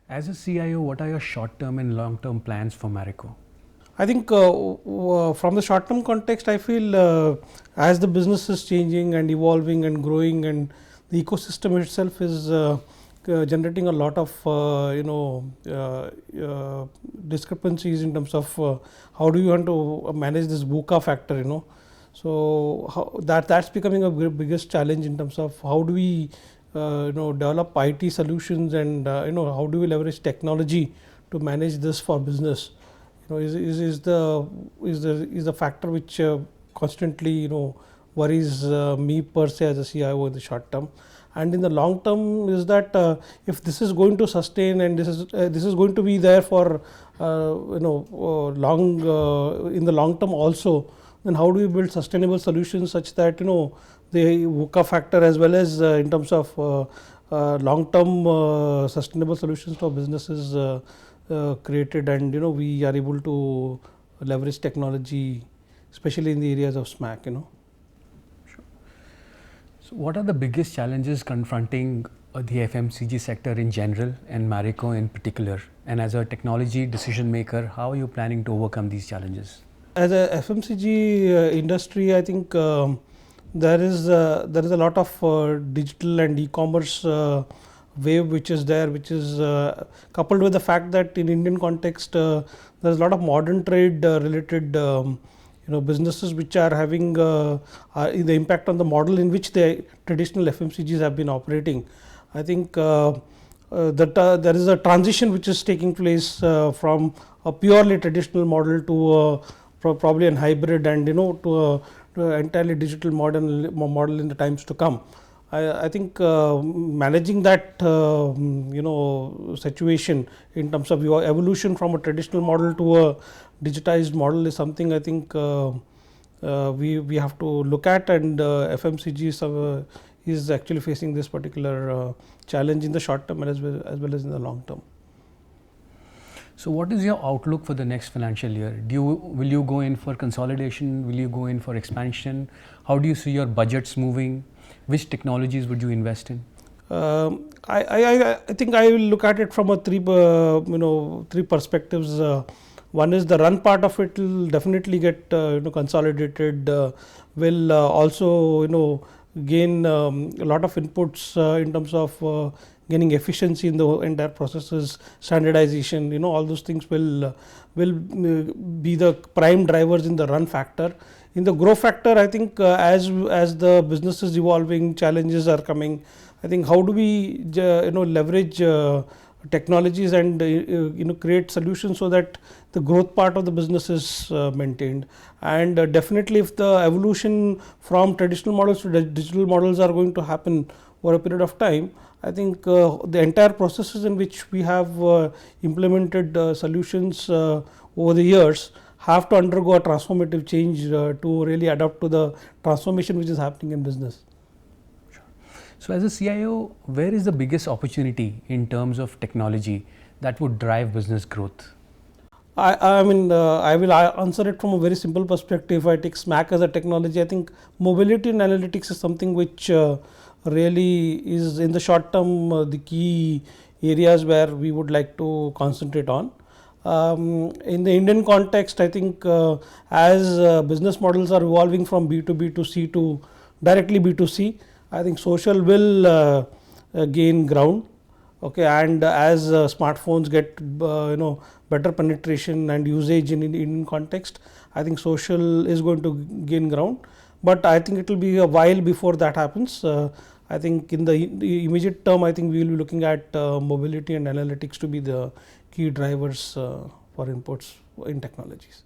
As a CIO, what are your short-term and long-term plans for Marico? I think from the short term context, I feel as the business is changing and evolving and growing, and the ecosystem itself is generating a lot of discrepancies in terms of how do you want to manage this VUCA factor, So that's becoming a biggest challenge in terms of how do we develop IT solutions, and how do we leverage technology to manage this for business. Is the factor which constantly worries me per se as a CIO in the short term. And in the long term is that if this is going to sustain and this is going to be there for long in the long term also, then how do we build sustainable solutions such that the VUCA factor as well as in terms of long term sustainable solutions for businesses created, and we are able to leverage technology, especially in the areas of SMAC. Sure. So what are the biggest challenges confronting the FMCG sector in general and Marico in particular? And as a technology decision maker, how are you planning to overcome these challenges? As a FMCG industry, I think there is a lot of digital and e-commerce wave which is there, which is coupled with the fact that in Indian context there is a lot of modern trade related businesses which are having the impact on the model in which the traditional FMCGs have been operating. I think that there is a transition which is taking place from a purely traditional model to probably an hybrid, and to an entirely digital model in the times to come. I think managing that situation in terms of your evolution from a traditional model to a digitized model is something I think we have to look at, and FMCG is actually facing this particular challenge in the short term as well as in the long term. So what is your outlook for the next financial year? Will you go in for consolidation? Will you go in for expansion? How do you see your budgets moving? Which technologies would you invest in? I think I will look at it from a three perspectives. One is the run part of it will definitely get consolidated. Will also gain a lot of inputs in terms of gaining efficiency in the entire processes, standardization. All those things will be the prime drivers in the run factor. In the grow factor, I think as the business is evolving, challenges are coming. I think how do we leverage technologies and create solutions so that the growth part of the business is maintained. And definitely if the evolution from traditional models to digital models are going to happen over a period of time, I think the entire processes in which we have implemented solutions over the years have to undergo a transformative change to really adapt to the transformation which is happening in business. Sure. So as a CIO, where is the biggest opportunity in terms of technology that would drive business growth? I will answer it from a very simple perspective. If I take SMAC as a technology, I think mobility and analytics is something which really is in the short term the key areas where we would like to concentrate on. In the Indian context, I think as business models are evolving from B2B to C to directly B2C, I think social will gain ground. Okay, and as smartphones get better penetration and usage in Indian context, I think social is going to gain ground. But I think it will be a while before that happens. I think in the immediate term, I think we will be looking at mobility and analytics to be the key drivers for inputs in technologies.